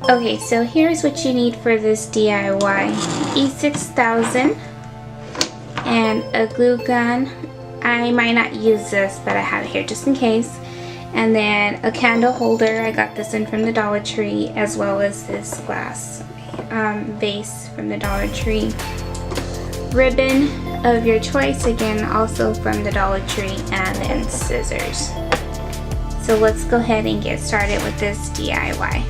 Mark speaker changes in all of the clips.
Speaker 1: Okay, so here's what you need for this DIY. E6000 and a glue gun. I might not use this, but I have it here just in case. And then a candle holder. I got this one from the Dollar Tree, as well as this glass vase from the Dollar Tree. Ribbon of your choice, again also from the Dollar Tree, and then scissors. So let's go ahead and get started with this DIY.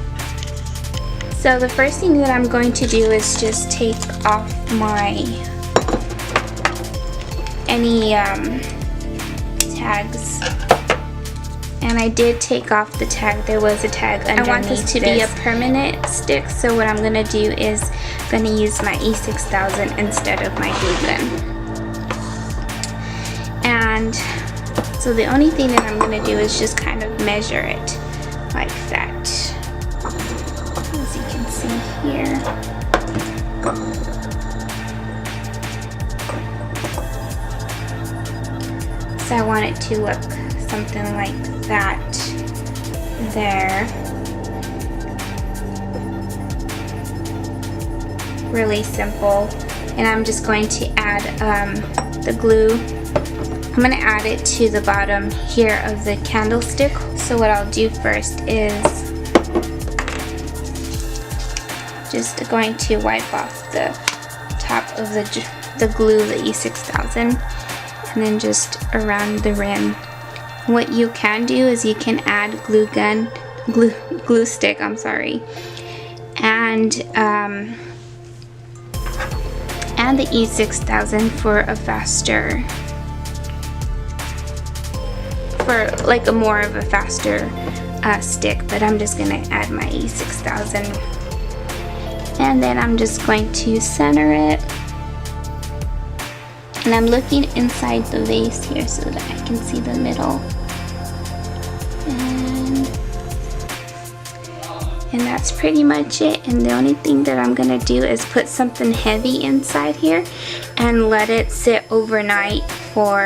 Speaker 1: So the first thing that I'm going to do is just take off my any tags. And I did take off the tag. There was a tag underneath. I want this to be a permanent stick, so what I'm going to do is going to use my E6000 instead of my glue gun. And so the only thing that I'm going to do is just kind of measure it like that. As you can see here. So I want it to look something like that there. Really simple. And I'm just going to add the glue. I'm going to add it to the bottom here of the candlestick. So what I'll do first is just going to wipe off the top of the glue, the E6000, and then just around the rim. What you can do is you can add glue stick, and the E6000 for a faster, for like a more of a faster stick, but I'm just gonna add my E6000, and then I'm just going to center it. And I'm looking inside the vase here so that I can see the middle. And that's pretty much it. And the only thing that I'm gonna do is put something heavy inside here and let it sit overnight so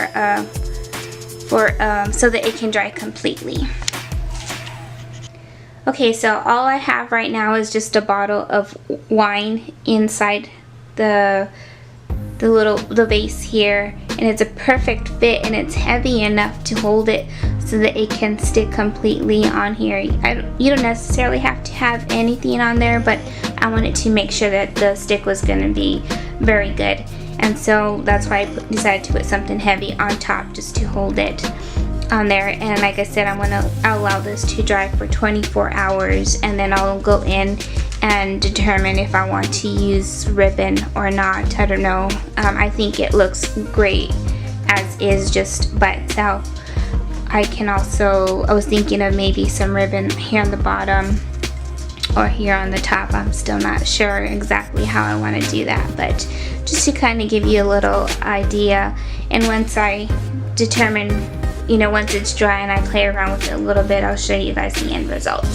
Speaker 1: that it can dry completely. Okay, so all I have right now is just a bottle of wine inside the vase here, and it's a perfect fit, and it's heavy enough to hold it so that it can stick completely on here. You don't necessarily have to have anything on there, but I wanted to make sure that the stick was going to be very good, and so that's why I decided to put something heavy on top just to hold it on there. And like I said, I'm going to allow this to dry for 24 hours, and then I'll go in and determine if I want to use ribbon or not. I don't know. I think it looks great as is, just by itself. I was thinking of maybe some ribbon here on the bottom or here on the top. I'm still not sure exactly how I want to do that, but just to kind of give you a little idea. And once I determine, once it's dry and I play around with it a little bit, I'll show you guys the end result.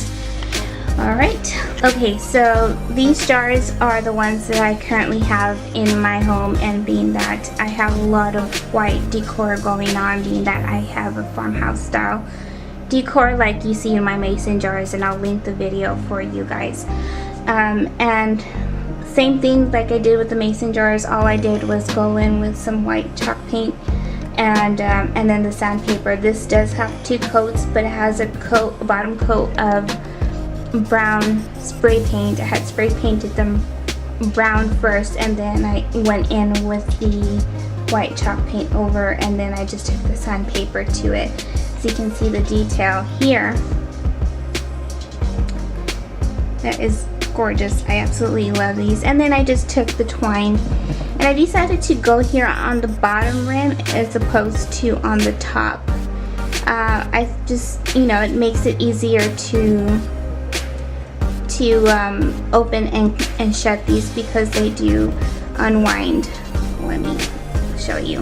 Speaker 1: Alright, okay, so these jars are the ones that I currently have in my home, and being that I have a lot of white decor going on, being that I have a farmhouse style decor like you see in my mason jars, and I'll link the video for you guys. And same thing like I did with the mason jars, all I did was go in with some white chalk paint and then the sandpaper. This does have 2 coats, but it has a bottom coat of brown spray paint. I had spray painted them brown first, and then I went in with the white chalk paint over, and then I just took the sandpaper to it. So you can see the detail here. That is gorgeous. I absolutely love these. And then I just took the twine, and I decided to go here on the bottom rim as opposed to on the top. I just, it makes it easier to open and shut these, because they do unwind. Let me show you.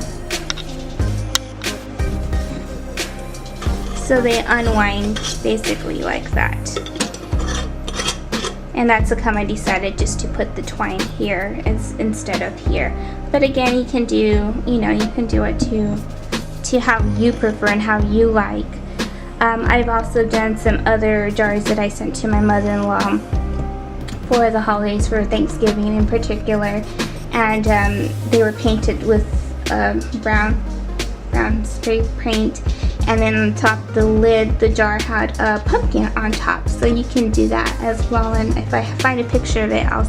Speaker 1: So they unwind basically like that. And that's how come I decided just to put the twine here instead of here. But again, you can do, you can do it to how you prefer and how you like. I've also done some other jars that I sent to my mother-in-law for the holidays, for Thanksgiving in particular, and they were painted with brown spray paint, and then on top the lid, the jar had a pumpkin on top, so you can do that as well. And if I find a picture of it, I'll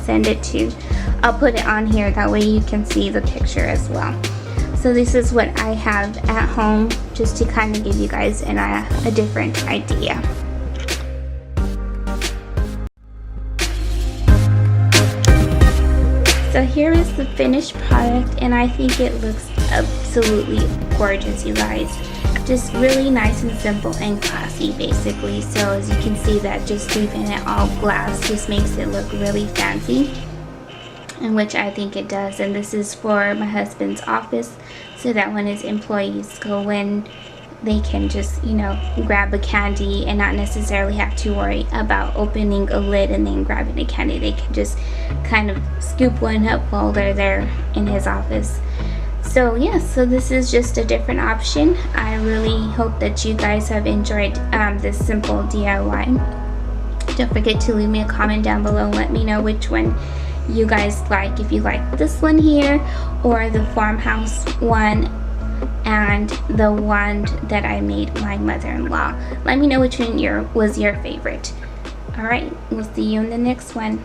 Speaker 1: put it on here, that way you can see the picture as well. So this is what I have at home, just to kind of give you guys a different idea. So here is the finished product, and I think it looks absolutely gorgeous, you guys. Just really nice and simple and classy, basically. So as you can see, that just leaving it all glass just makes it look really fancy, and which I think it does. And this is for my husband's office, so that when his employees go in, they can just, you know, grab a candy and not necessarily have to worry about opening a lid and then grabbing a candy. They can just kind of scoop one up while they're there in his office. So yeah, so this is just a different option. I really hope that you guys have enjoyed this simple DIY. Don't forget to leave me a comment down below. Let me know which one you guys like. If you like this one here, or the farmhouse one, and the one that I made my mother-in-law. Let me know which one was your favorite. Alright, we'll see you in the next one.